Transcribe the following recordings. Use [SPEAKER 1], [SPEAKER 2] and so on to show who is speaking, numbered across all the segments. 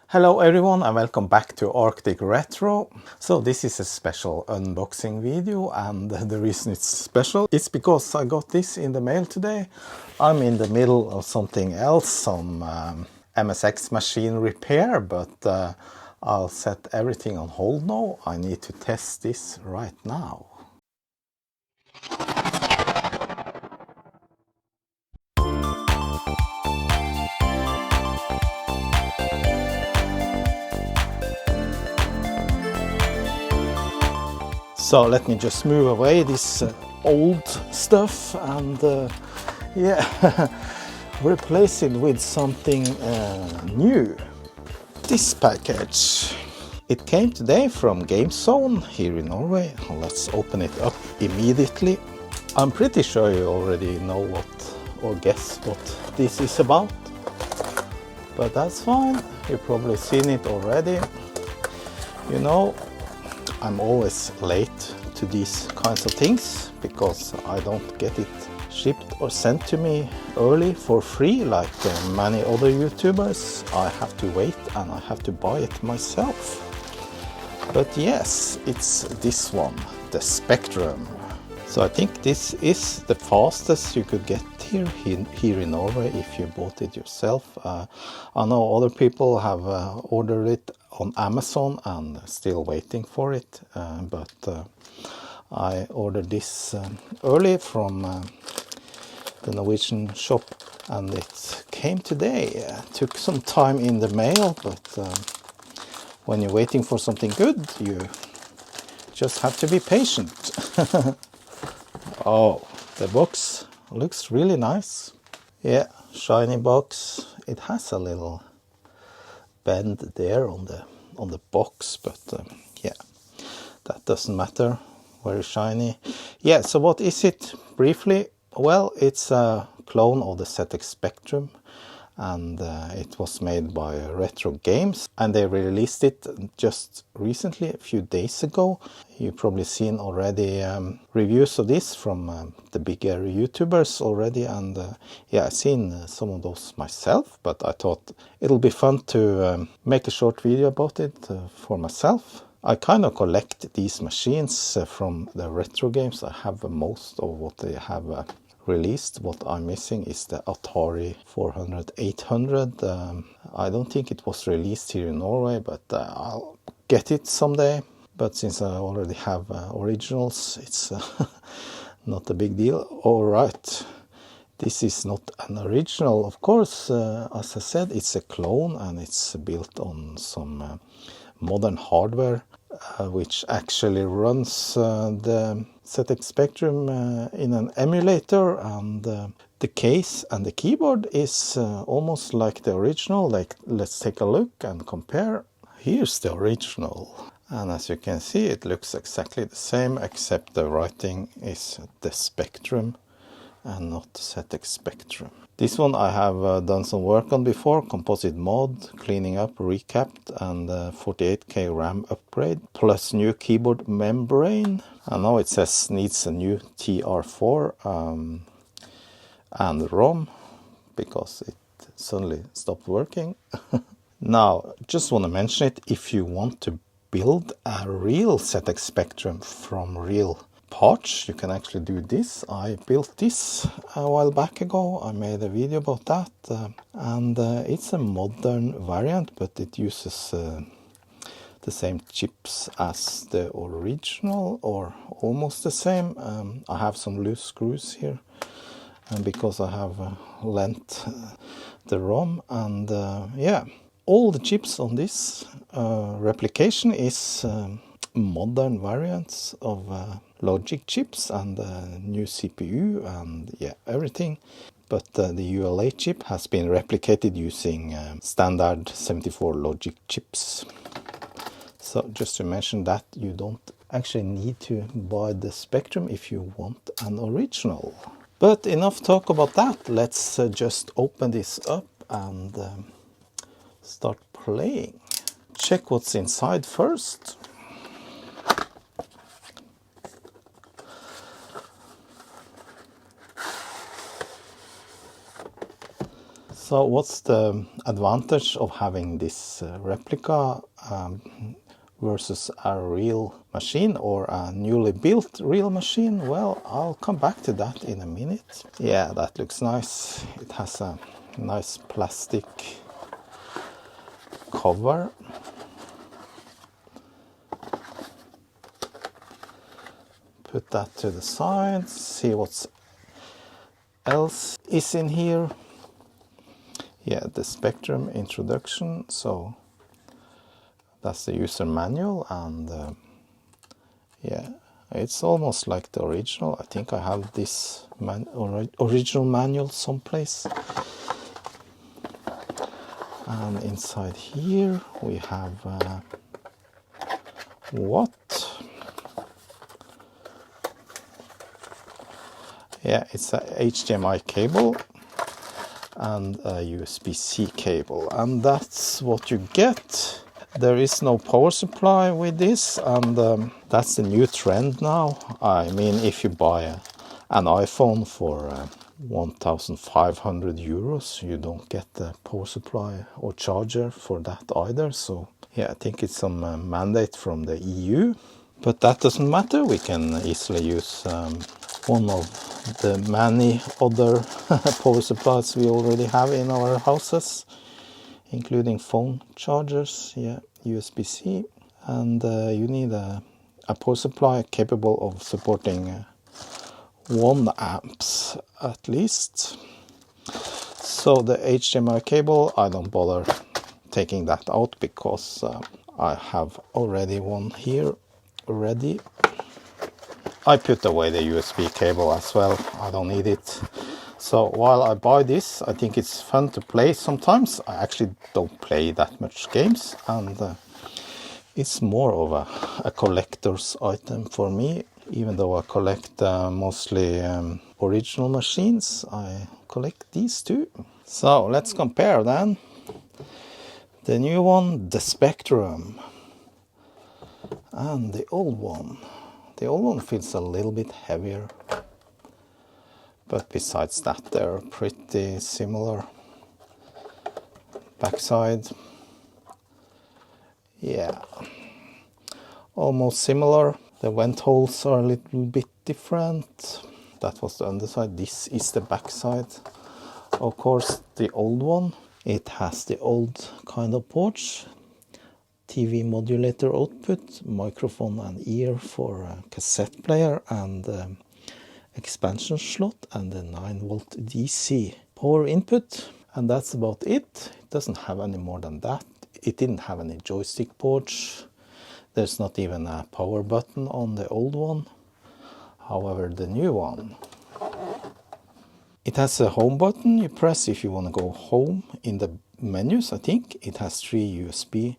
[SPEAKER 1] Hello everyone and welcome back to Arctic Retro. So this is a special unboxing video, and the reason it's special is because I got this in the mail today. I'm in the middle of something else, some MSX machine repair, but I'll set everything on hold now. I need to test this right now. So let me just move away this old stuff and replace it with something new. This package. It came today from GameZone here in Norway. Let's open it up immediately. I'm pretty sure you already know what or guess what this is about, but that's fine. You've probably seen it already. You know, I'm always late to these kinds of things because I don't get it shipped or sent to me early for free like many other YouTubers. I have to wait and I have to buy it myself. But yes, it's this one, the Spectrum. So I think this is the fastest you could get here in Norway if you bought it yourself. I know other people have ordered it on Amazon and still waiting for it, but I ordered this early from the Norwegian shop and it came today. Took some time in the mail, but when you're waiting for something good, you just have to be patient. Oh, the box looks really nice. Yeah, shiny box. It has a little bend there on the box, but yeah, that doesn't matter. Very shiny. Yeah, so what is it briefly? Well, it's a clone of the ZX Spectrum, and it was made by Retro Games, and they released it just recently, a few days ago. You've probably seen already reviews of this from the bigger YouTubers already, and yeah, I've seen some of those myself, but I thought it'll be fun to make a short video about it for myself. I kind of collect these machines from the Retro Games. I have most of what they have released. What I'm missing is the Atari 400-800. I don't think it was released here in Norway, but I'll get it someday. But since I already have originals, it's not a big deal. All right, this is not an original, of course. As I said, it's a clone and it's built on some modern hardware, which actually runs the ZX Spectrum in an emulator, and the case and the keyboard is almost like the original. Like, let's take a look and compare. Here's the original, and as you can see, it looks exactly the same, except the writing is the Spectrum and not ZX Spectrum. This one I have done some work on before, composite mod, cleaning up, recapped, and 48K RAM upgrade, plus new keyboard membrane. And now it says needs a new TR4 and ROM, because it suddenly stopped working. Now, just want to mention it, if you want to build a real ZX Spectrum from real parts, you can actually do this. I built this a while back ago. I made a video about that, and it's a modern variant, but it uses the same chips as the original, or almost the same. I have some loose screws here, and because I have lent the ROM, and yeah, all the chips on this replication is modern variants of logic chips and new CPU and yeah, everything. But the ULA chip has been replicated using standard 74 logic chips. So just to mention that, you don't actually need to buy the Spectrum if you want an original. But enough talk about that. Let's just open this up and start playing. Check what's inside first. So what's the advantage of having this replica versus a real machine or a newly built real machine? Well, I'll come back to that in a minute. Yeah, that looks nice. It has a nice plastic cover. Put that to the side, see what else is in here. Yeah, the Spectrum introduction, so that's the user manual, and yeah, it's almost like the original. I think I have this original manual someplace. And inside here we have what? Yeah, it's a HDMI cable and a USB-C cable, and that's what you get. There is no power supply with this, and that's the new trend now. I mean, if you buy an iPhone for 1,500 euros, you don't get the power supply or charger for that either. So yeah, I think it's some mandate from the EU, but that doesn't matter. We can easily use one of the many other power supplies we already have in our houses, including phone chargers, yeah, USB-C, and you need a power supply capable of supporting 1 amps at least. So the HDMI cable, I don't bother taking that out because I have already one here ready. I put away the USB cable as well, I don't need it. So while I buy this, I think it's fun to play sometimes. I actually don't play that much games, and it's more of a collector's item for me. Even though I collect mostly original machines, I collect these too. So let's compare then. The new one, the Spectrum, and the old one. The old one feels a little bit heavier, but besides that they're pretty similar. Backside, yeah, almost similar. The vent holes are a little bit different. That was the underside, this is the backside. Of course, the old one, it has the old kind of ports. TV modulator output, microphone and ear for a cassette player, and expansion slot, and the 9-volt DC power input. And that's about it. It doesn't have any more than that. It didn't have any joystick ports. There's not even a power button on the old one. However, the new one, it has a home button you press if you want to go home in the menus. I think it has 3 USB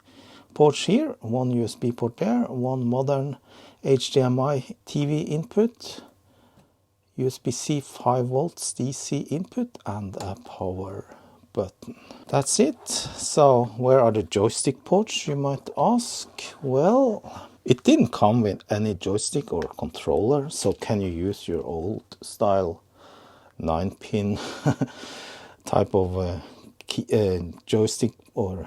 [SPEAKER 1] ports here, 1 USB port there, 1 modern HDMI TV input, USB-C 5 volts DC input, and a power button. That's it. So where are the joystick ports, you might ask? Well, it didn't come with any joystick or controller, so can you use your old style 9-pin type of joystick or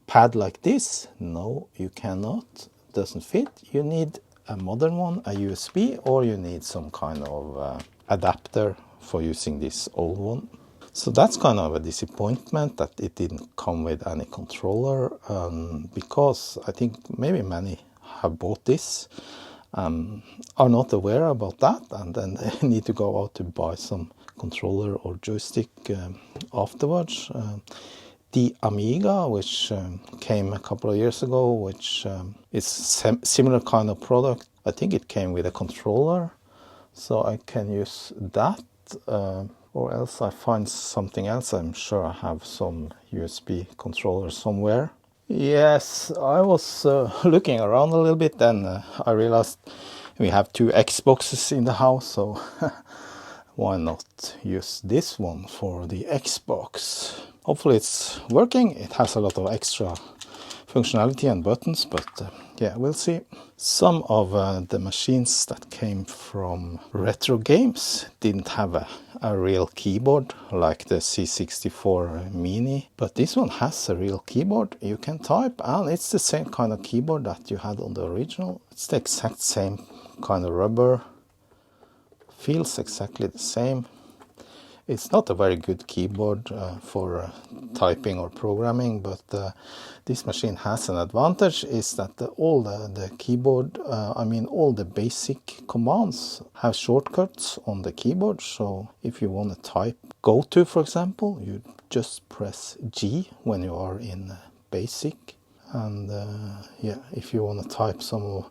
[SPEAKER 1] pad like this? No, you cannot. Doesn't fit. You need a modern one, a USB, or you need some kind of adapter for using this old one. So that's kind of a disappointment that it didn't come with any controller, because I think maybe many have bought this, are not aware about that, and then they need to go out to buy some controller or joystick afterwards. The Amiga, which came a couple of years ago, which is similar kind of product. I think it came with a controller, so I can use that, or else I find something else. I'm sure I have some USB controller somewhere. Yes, I was looking around a little bit, then I realized we have 2 Xboxes in the house, so why not use this one for the Xbox? Hopefully it's working. It has a lot of extra functionality and buttons, but yeah, we'll see. Some of the machines that came from retro games didn't have a real keyboard like the C64 Mini, but this one has a real keyboard. You can type, and it's the same kind of keyboard that you had on the original. It's the exact same kind of rubber, feels exactly the same. It's not a very good keyboard for typing or programming, but this machine has an advantage, is that all the keyboard, all the basic commands have shortcuts on the keyboard. So if you want to type go to, for example, you just press G when you are in basic. And if you want to type some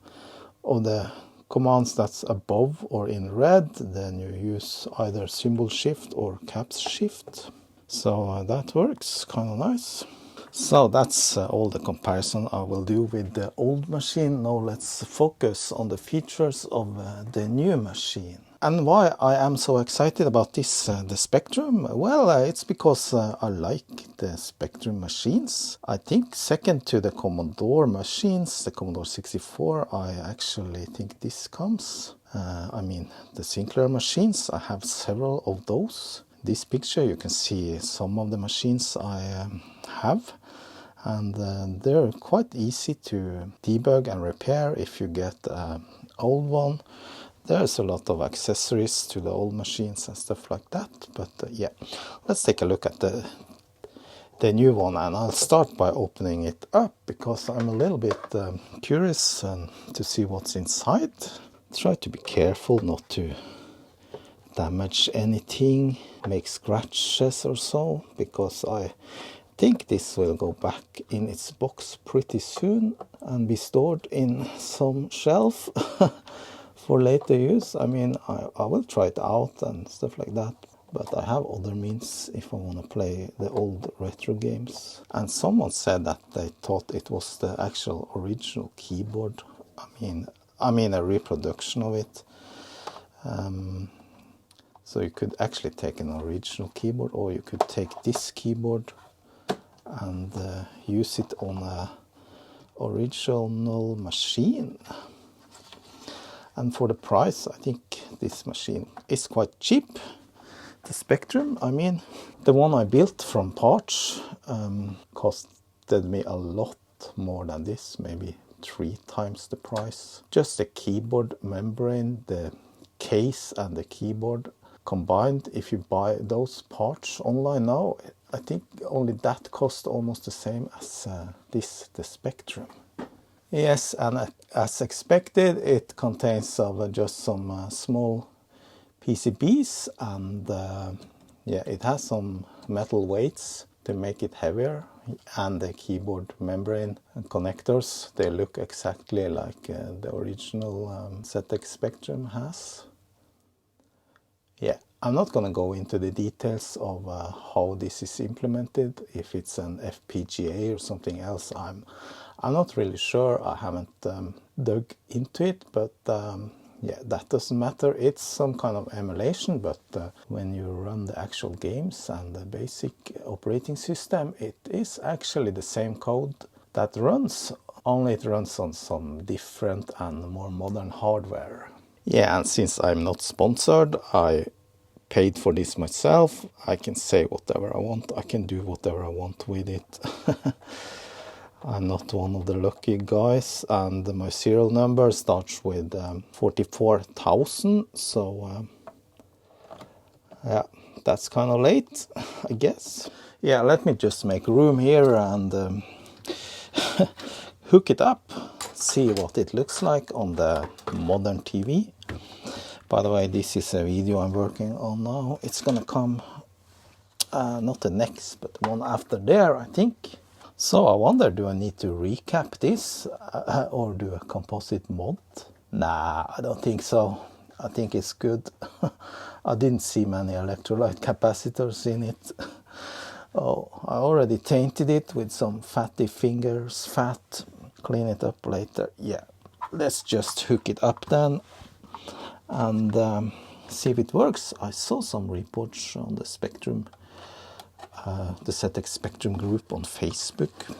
[SPEAKER 1] of the commands that's above or in red, then you use either symbol shift or caps shift. So that works kind of nice. So that's all the comparison I will do with the old machine. Now let's focus on the features of the new machine. And why I am so excited about this, the Spectrum? Well, it's because I like the Spectrum machines. I think second to the Commodore machines, the Commodore 64, I actually think this comes. The Sinclair machines, I have several of those. This picture you can see some of the machines I have. And they're quite easy to debug and repair if you get an old one. There's a lot of accessories to the old machines and stuff like that. But let's take a look at the new one. And I'll start by opening it up because I'm a little bit curious to see what's inside. Try to be careful not to damage anything, make scratches or so, because I think this will go back in its box pretty soon and be stored in some shelf for later use. I will try it out and stuff like that, but I have other means if I want to play the old retro games. And someone said that they thought it was the actual original keyboard. A reproduction of it. So you could actually take an original keyboard, or you could take this keyboard and use it on a original machine. And for the price, I think this machine is quite cheap. The Spectrum, the one I built from parts costed me a lot more than this, maybe 3 times the price. Just the keyboard membrane, the case and the keyboard combined, if you buy those parts online now, I think only that cost almost the same as the Spectrum. Yes, and as expected, it contains just some small PCBs, and it has some metal weights to make it heavier, and the keyboard membrane and connectors, they look exactly like the original ZX Spectrum has. I'm not going to go into the details of how this is implemented, if it's an FPGA or something else. I'm not really sure. I haven't dug into it, but that doesn't matter. It's some kind of emulation, but when you run the actual games and the basic operating system, it is actually the same code that runs, only it runs on some different and more modern hardware. And since I'm not sponsored, I paid for this myself. I can say whatever I want. I can do whatever I want with it. I'm not one of the lucky guys, and my serial number starts with 44,000. So that's kind of late, I guess. Let me just make room here and hook it up, see what it looks like on the modern TV. By the way, this is a video I'm working on now. It's gonna come, not the next, but the one after there, I think. So I wonder, do I need to recap this or do a composite mod? Nah, I don't think so. I think it's good. I didn't see many electrolyte capacitors in it. Oh, I already tainted it with some fatty fingers fat. Clean it up later. Let's just hook it up then and see if it works. I saw some reports on the Spectrum, the ZX Spectrum group on Facebook,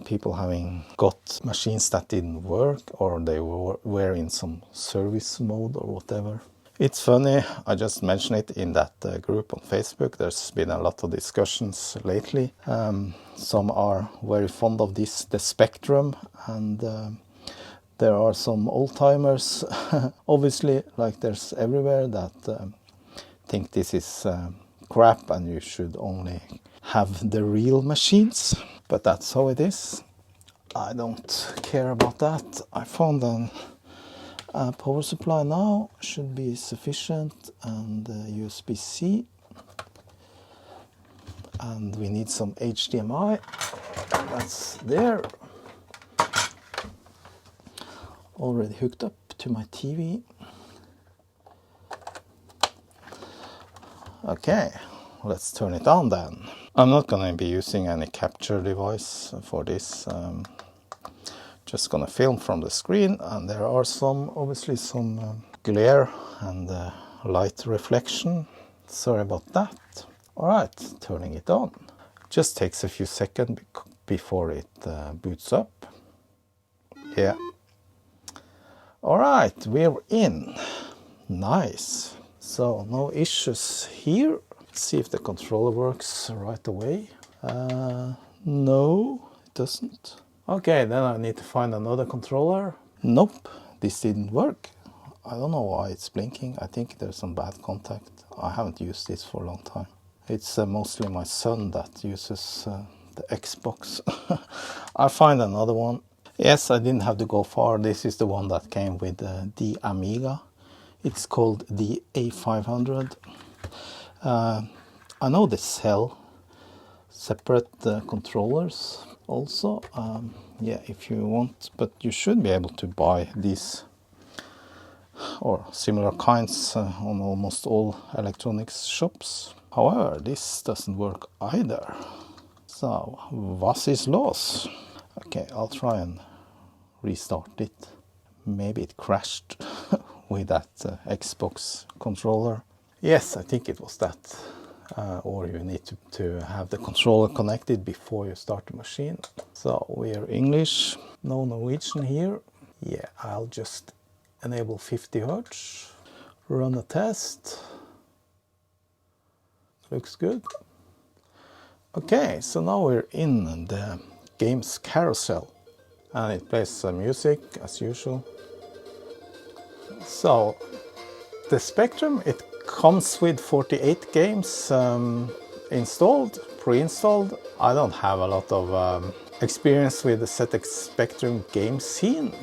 [SPEAKER 1] people having got machines that didn't work, or they were in some service mode or whatever. It's funny, I just mentioned it in that group on Facebook. There's been a lot of discussions lately. Some are very fond of the Spectrum, and there are some old-timers, obviously, like there's everywhere, that think this is crap and you should only have the real machines. But that's how it is. I don't care about that. I found a power supply now, should be sufficient, and USB-C. And we need some HDMI. That's there. Already hooked up to my TV. Okay, let's turn it on then. I'm not going to be using any capture device for this. Just going to film from the screen, and there are obviously some glare and light reflection. Sorry about that. Alright, turning it on. Just takes a few seconds before it boots up. Yeah. Alright, we're in. Nice. So no issues here. Let's see if the controller works right away. No, it doesn't. Okay, then I need to find another controller. Nope, this didn't work. I don't know why it's blinking. I think there's some bad contact. I haven't used this for a long time. It's mostly my son that uses the Xbox. I'll find another one. Yes, I didn't have to go far. This is the one that came with the Amiga. It's called the A500. I know they sell separate controllers also. Yeah, if you want, but you should be able to buy these or similar kinds on almost all electronics shops. However, this doesn't work either. So, was is los? Okay, I'll try and restart it. Maybe it crashed with that Xbox controller. Yes, I think it was that. Or you need to have the controller connected before you start the machine. So we are English, no Norwegian here. Yeah, I'll just enable 50 Hz, run a test. Looks good. Okay, so now we're in the games carousel, and it plays music as usual. So the Spectrum, it comes with 48 games installed, pre-installed. I don't have a lot of experience with the ZX Spectrum game scene,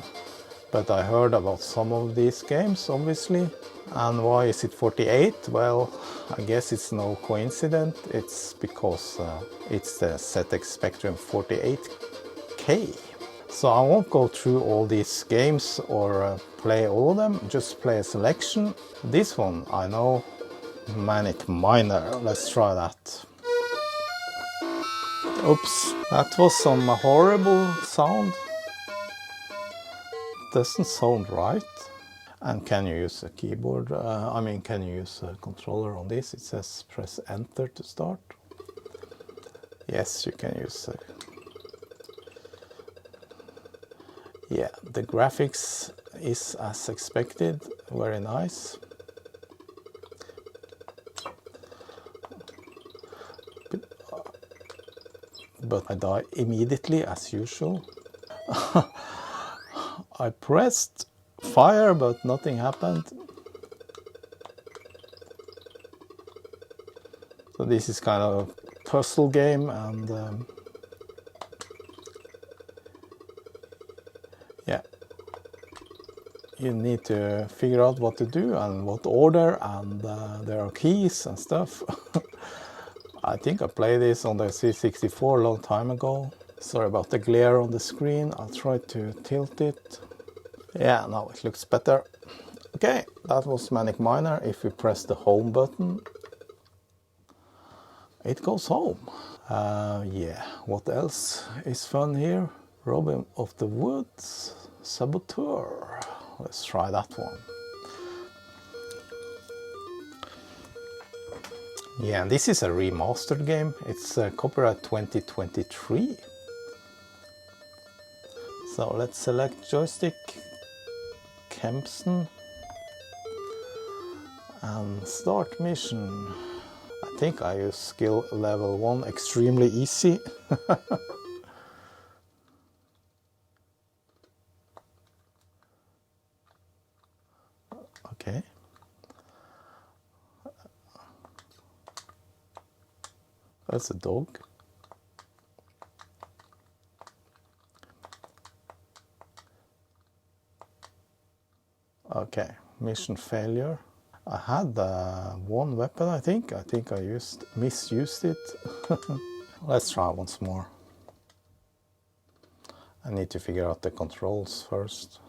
[SPEAKER 1] but I heard about some of these games, obviously. And why is it 48? Well, I guess it's no coincidence. It's because it's the ZX Spectrum 48K. So I won't go through all these games or play all of them, just play a selection. This one I know, Manic Miner. Let's try that. Oops, that was some horrible sound. Doesn't sound right. And can you use a keyboard? Can you use a controller on this? It says press enter to start. Yes, you can use a... Yeah, the graphics is as expected, very nice. But I die immediately as usual. I pressed fire, but nothing happened. So this is kind of a puzzle game, and yeah, you need to figure out what to do and what order, and there are keys and stuff. I think I played this on the C64 a long time ago. Sorry about the glare on the screen. I'll try to tilt it. Yeah, now it looks better. Okay, that was Manic Miner. If we press the home button, it goes home. Yeah, what else is fun here? Robin of the Woods, Saboteur. Let's try that one. Yeah, and this is a remastered game. It's copyright 2023. So let's select joystick, Kempson, and start mission. I think I use skill level 1, extremely easy. Okay. That's a dog. Okay, mission failure. I had one weapon, I think. I think I misused it. Let's try once more. I need to figure out the controls first.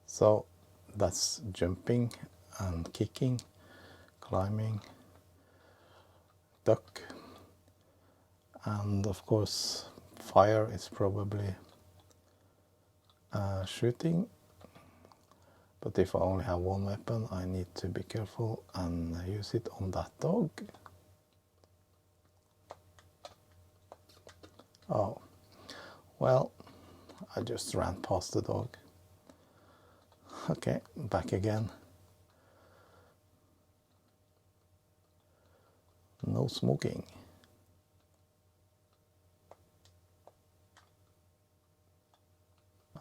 [SPEAKER 1] So that's jumping and kicking, climbing, duck, and of course fire is probably shooting. But if I only have one weapon, I need to be careful and use it on that dog. Oh, well, I just ran past the dog. Okay, back again. No smoking.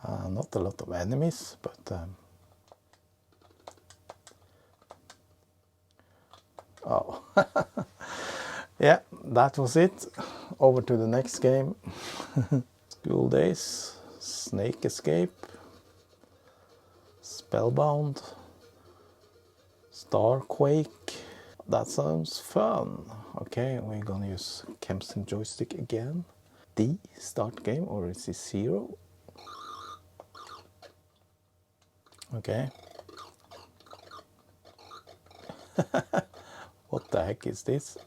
[SPEAKER 1] Not a lot of enemies, but oh, yeah, that was it. Over to the next game. School Days, Snake Escape, Spellbound, Starquake. That sounds fun. Okay, we're gonna use Kempson joystick again. D, start game, or is it 0? Okay. What the heck is this?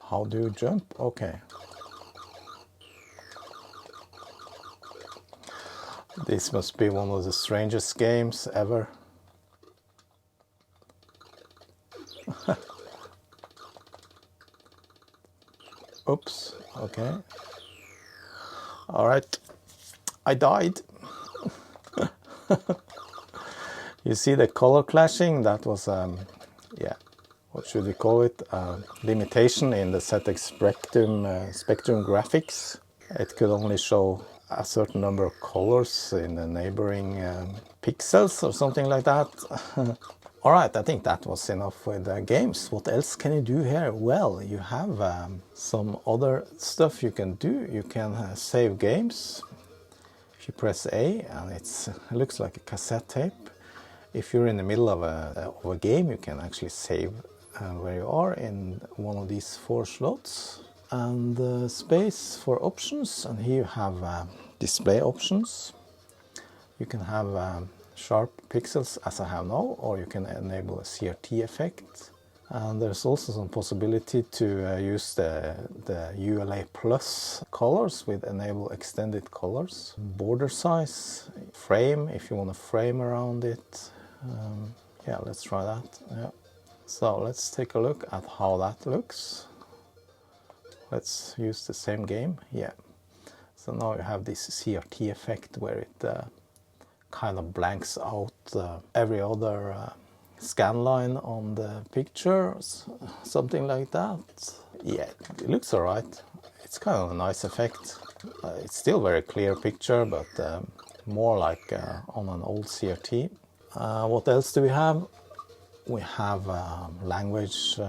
[SPEAKER 1] How do you jump? Okay. This must be one of the strangest games ever. Oops, okay. All right, I died. You see the color clashing? That was, yeah, what should we call it? Limitation in the ZX Spectrum graphics. It could only show a certain number of colors in the neighboring pixels or something like that. All right, I think that was enough with the games. What else can you do here? Well, you have some other stuff you can do. You can save games. If you press A, and it looks like a cassette tape. If you're in the middle of a game, you can actually save where you are in one of these 4 slots. And space for options, and here you have display options. You can have sharp pixels as I have now, or you can enable a CRT effect. And there's also some possibility to use the ULA Plus colors with enable extended colors. Border size, frame, if you want to frame around it. Yeah, let's try that. Yeah. So let's take a look at how that looks. Let's use the same game. Yeah. So now you have this CRT effect where it kind of blanks out every other scan line on the picture, something like that. Yeah, it looks alright. It's kind of a nice effect. It's still very clear picture, but more like on an old CRT. What else do we have? We have language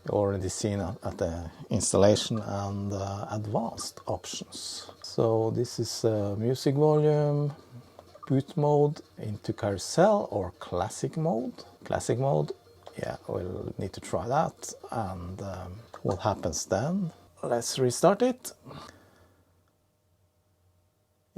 [SPEAKER 1] already seen at the installation, and advanced options. So this is music volume, boot mode into carousel or classic mode. Classic mode, yeah, we'll need to try that. And what happens then? Let's restart it.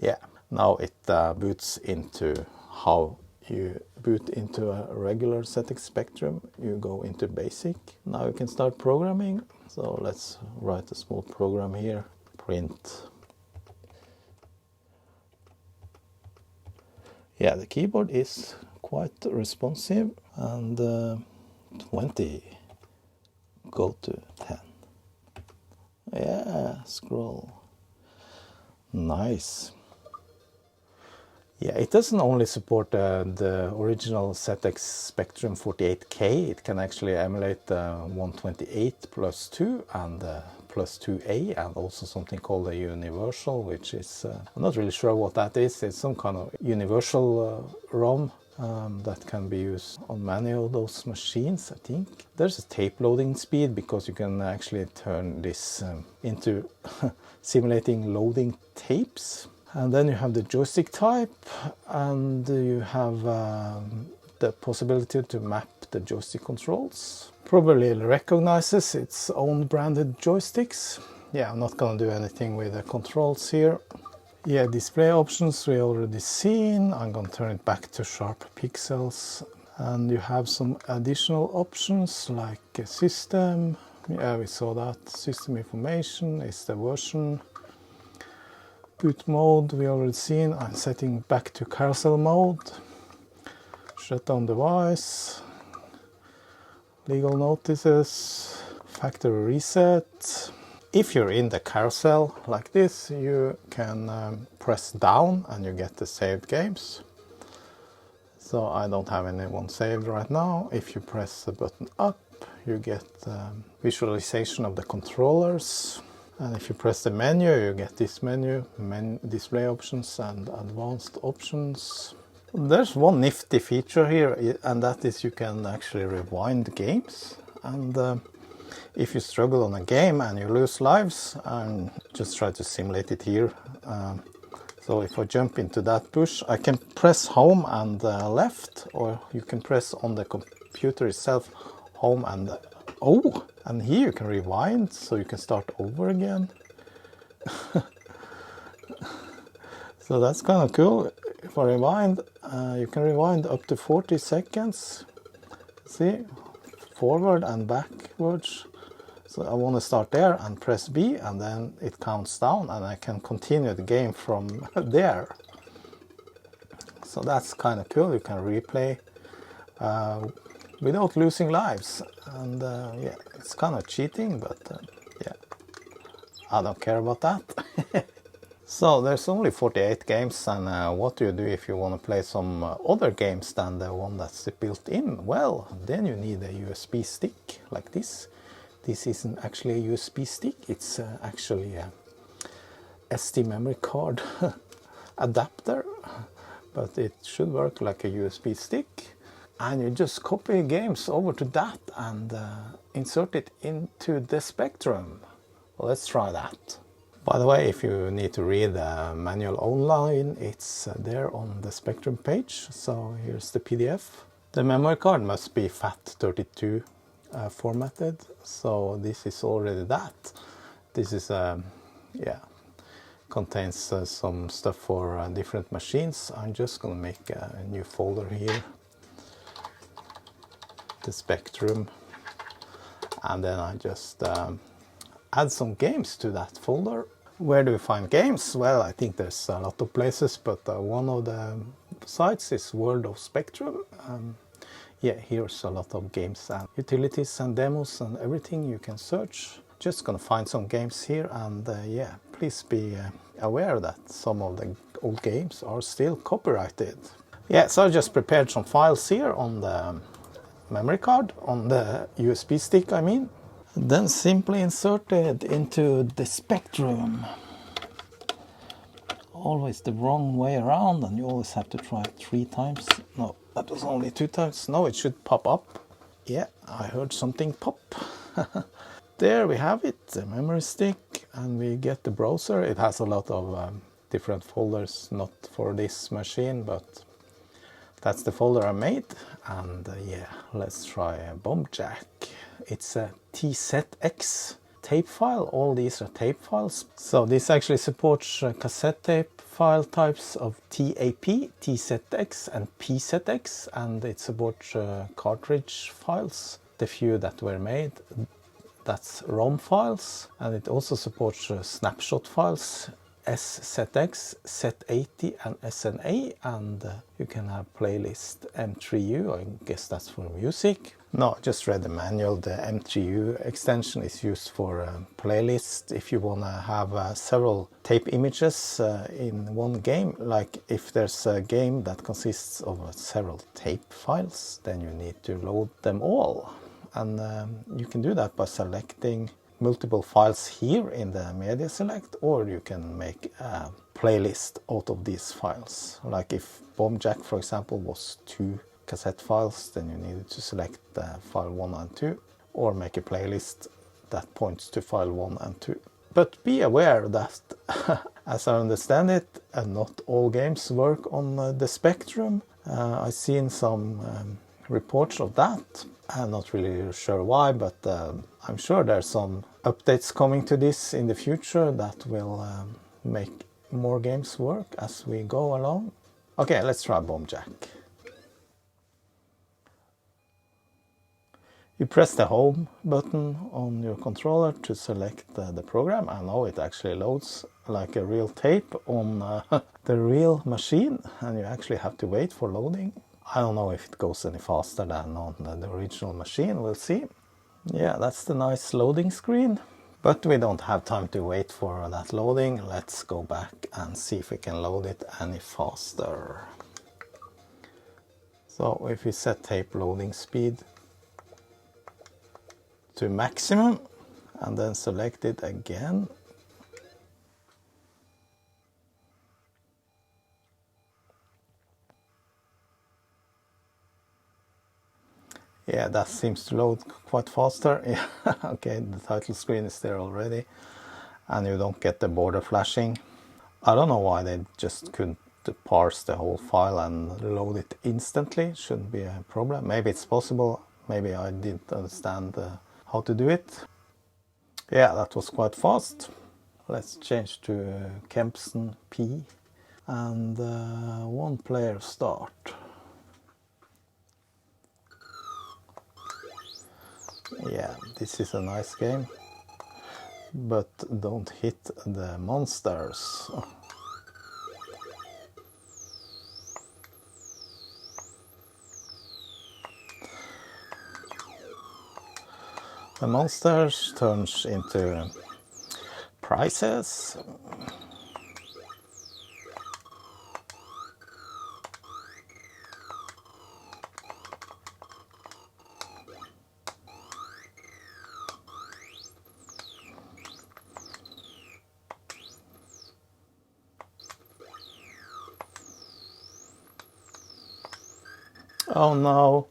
[SPEAKER 1] Yeah, now it boots into how you boot into a regular ZX Spectrum. You go into basic. Now you can start programming. So let's write a small program here. Print. Yeah, the keyboard is quite responsive. And 20. Go to 10. Yeah, scroll. Nice. Yeah, it doesn't only support the original ZX Spectrum 48K, it can actually emulate 128 plus 2 and plus 2A, and also something called a universal, which is, I'm not really sure what that is. It's some kind of universal ROM that can be used on many of those machines, I think. There's a tape loading speed, because you can actually turn this into simulating loading tapes. And then you have the joystick type, and you have the possibility to map the joystick controls. Probably recognizes its own branded joysticks. Yeah, I'm not gonna do anything with the controls here. Yeah, display options we already seen. I'm gonna turn it back to sharp pixels. And you have some additional options like system. Yeah, we saw that. System information is the version. Boot mode we already seen. I'm setting back to carousel mode. Shut down device. Legal notices. Factory reset. If you're in the carousel like this, you can press down and you get the saved games. So I don't have anyone saved right now. If you press the button up, you get visualization of the controllers. And if you press the menu, you get this menu, display options and advanced options. There's one nifty feature here, and that is you can actually rewind games. And if you struggle on a game and you lose lives, and just try to simulate it here. So if I jump into that bush, I can press home and left, or you can press on the computer itself home and oh, and here you can rewind, so you can start over again. So that's kind of cool. If I rewind, you can rewind up to 40 seconds. See, forward and backwards. So I want to start there and press B, and then it counts down, and I can continue the game from there. So that's kind of cool. You can replay without losing lives, and yeah, it's kind of cheating, but yeah, I don't care about that. So there's only 48 games, and what do you do if you want to play some other games than the one that's built in? Well, then you need a USB stick like this. This isn't actually a USB stick, it's actually a SD memory card adapter, but it should work like a USB stick. And you just copy games over to that and insert it into the Spectrum. Well, let's try that. By the way, if you need to read the manual online, it's there on the Spectrum page. So here's the PDF. The memory card must be FAT32 formatted. So this is already that. This is yeah, contains some stuff for different machines. I'm just gonna make a new folder here. The Spectrum, and then I just add some games to that folder. Where do we find games? Well, I think there's a lot of places, but one of the sites is World of Spectrum. Yeah, here's a lot of games and utilities and demos and everything you can search. Just gonna find some games here, and yeah, please be aware that some of the old games are still copyrighted. Yeah, so I just prepared some files here on the memory card, on the USB stick I mean. Then simply insert it into the Spectrum. Always the wrong way around, and you always have to try it 3 times. No, that was only 2 times. No, it should pop up. Yeah, I heard something pop. There we have it, the memory stick, and we get the browser. It has a lot of different folders, not for this machine, but that's the folder I made. And yeah, let's try a Bomb Jack. It's a TZX tape file. All these are tape files. So this actually supports cassette tape file types of TAP, TZX and PZX, and it supports cartridge files, the few that were made. That's ROM files, and it also supports snapshot files, SZX, Z80 and SNA, and you can have playlist M3U, I guess that's for music. No, I just read the manual. The M3U extension is used for playlist if you want to have several tape images in one game. Like if there's a game that consists of several tape files, then you need to load them all. And you can do that by selecting multiple files here in the media select, or you can make a playlist out of these files. Like if Bomb Jack, for example, was 2 cassette files, then you needed to select file 1 and 2, or make a playlist that points to file 1 and 2. But be aware that, as I understand it, not all games work on the Spectrum. I've seen some reports of that. I'm not really sure why, but I'm sure there's some updates coming to this in the future that will make more games work as we go along. Okay, let's try Bomb Jack. You press the home button on your controller to select the program, and now it actually loads like a real tape on the real machine, and you actually have to wait for loading. I don't know if it goes any faster than on the original machine, we'll see. Yeah, that's the nice loading screen. But we don't have time to wait for that loading. Let's go back and see if we can load it any faster. So if we set tape loading speed to maximum and then select it again, yeah, that seems to load quite faster. Yeah, okay, the title screen is there already, and you don't get the border flashing. I don't know why they just couldn't parse the whole file and load it instantly. Shouldn't be a problem. Maybe it's possible. Maybe I didn't understand how to do it. Yeah, that was quite fast. Let's change to Kempson P and one player start. Yeah, this is a nice game, but don't hit the monsters. The monsters turns into prizes. Oh no.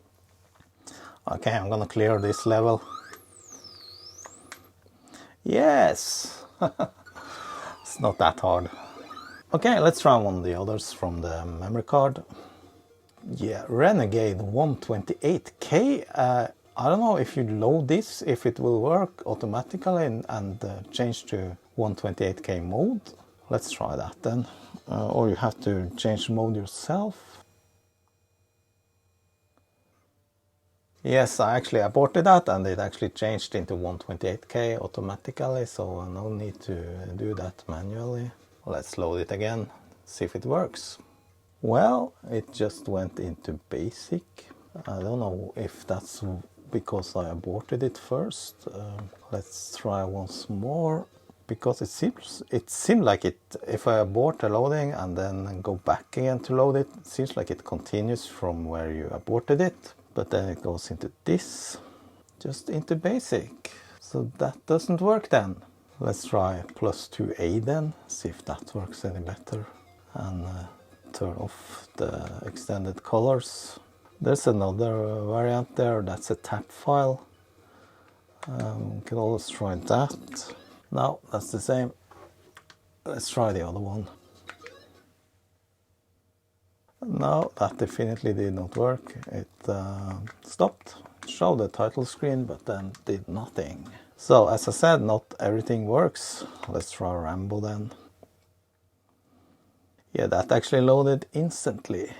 [SPEAKER 1] Okay, I'm gonna clear this level. Yes! It's not that hard. Okay, let's try one of the others from the memory card. Yeah, Renegade 128K. I don't know if you load this, if it will work automatically and change to 128K mode. Let's try that then. Or you have to change mode yourself. Yes, I actually aborted that and it actually changed into 128K automatically, so no need to do that manually. Let's load it again, see if it works. Well, it just went into basic. I don't know if that's because I aborted it first. Let's try once more, because it seemed like it, if I abort the loading and then go back again to load it, it seems like it continues from where you aborted it. But then it goes into this, just into basic. So that doesn't work then. Let's try +2A then, see if that works any better. And turn off the extended colors. There's another variant there, that's a tap file. We can always try that. No, that's the same. Let's try the other one. No, that definitely did not work. It stopped, showed the title screen, but then did nothing. So, as I said, not everything works. Let's try Rambo then. Yeah, that actually loaded instantly.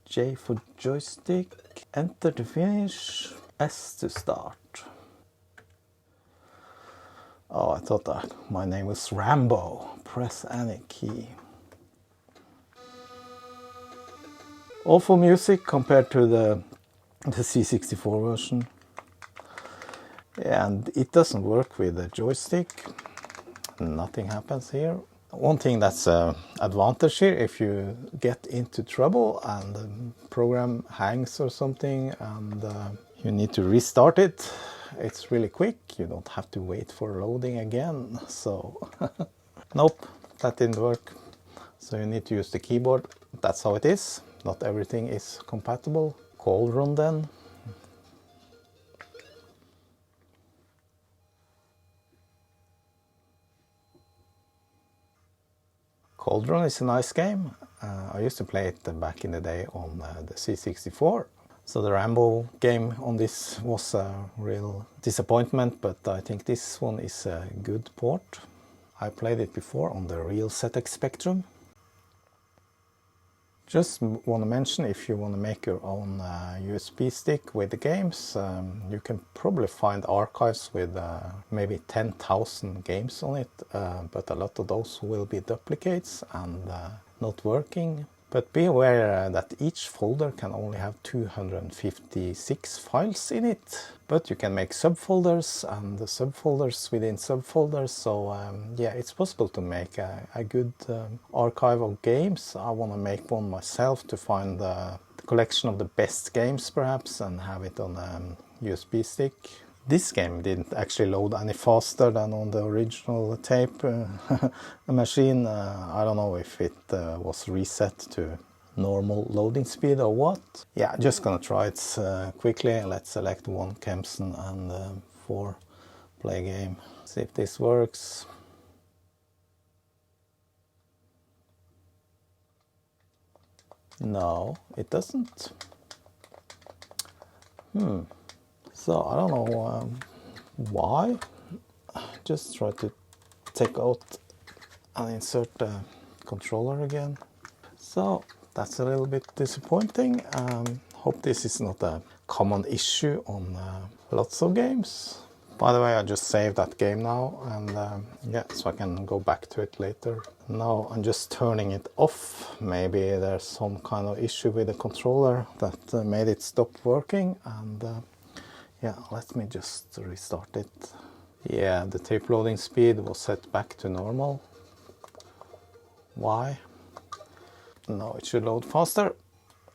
[SPEAKER 1] J for joystick, enter to finish, S to start. Oh, I thought that my name was Rambo. Press any key. Awful music compared to the C64 version. And it doesn't work with the joystick. Nothing happens here. One thing that's an advantage here, if you get into trouble and the program hangs or something and you need to restart it, it's really quick. You don't have to wait for loading again. So, nope, that didn't work. So you need to use the keyboard. That's how it is. Not everything is compatible. Cauldron then. Cauldron is a nice game. I used to play it back in the day on the C64. So the Rambo game on this was a real disappointment, but I think this one is a good port. I played it before on the real ZX Spectrum. Just want to mention, if you want to make your own USB stick with the games, you can probably find archives with maybe 10,000 games on it, but a lot of those will be duplicates and not working. But be aware that each folder can only have 256 files in it. But you can make subfolders and the subfolders within subfolders. So yeah, it's possible to make a good archive of games. I want to make one myself to find the collection of the best games perhaps and have it on a USB stick. This game didn't actually load any faster than on the original tape machine. I don't know if it was reset to normal loading speed or what. Yeah, just gonna try it quickly. Let's select 1 Kempson and 4 play game. See if this works. No, it doesn't. So I don't know why. Just try to take out and insert the controller again. So that's a little bit disappointing. Hope this is not a common issue on lots of games. By the way, I just saved that game now, and yeah, so I can go back to it later. Now I'm just turning it off. Maybe there's some kind of issue with the controller that made it stop working, and yeah, let me just restart it. Yeah, the tape loading speed was set back to normal. Why? No, it should load faster.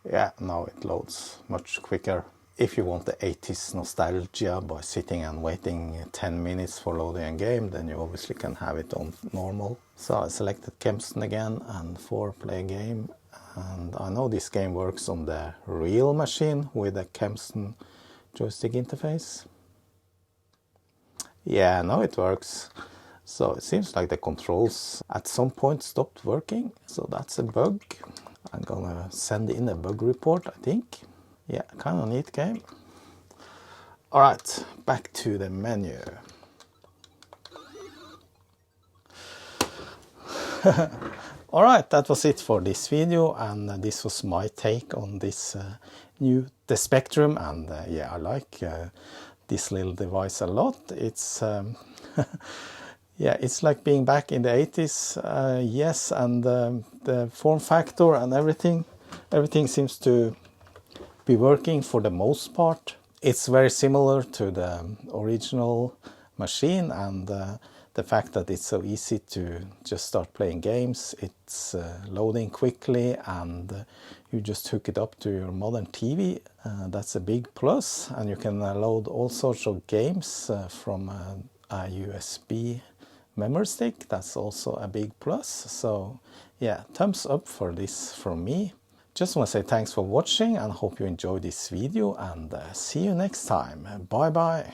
[SPEAKER 1] Yeah, now it loads much quicker. If you want the 80s nostalgia by sitting and waiting 10 minutes for loading a game, then you obviously can have it on normal. So I selected Kempston again and 4 play game. And I know this game works on the real machine with a Kempston joystick interface. Yeah, now it works. So it seems like the controls at some point stopped working. So that's a bug. I'm gonna send in a bug report, I think. Yeah, kind of neat game. All right, back to the menu. All right, that was it for this video, and this was my take on this the Spectrum, and yeah, I like this little device a lot. It's yeah, it's like being back in the 80s, yes, and the form factor and everything seems to be working for the most part. It's very similar to the original machine, and the fact that it's so easy to just start playing games, it's loading quickly, and you just hook it up to your modern TV. That's a big plus, and you can load all sorts of games from a USB memory stick. That's also a big plus. So yeah, thumbs up for this from me. Just want to say thanks for watching and hope you enjoyed this video, and see you next time. Bye bye.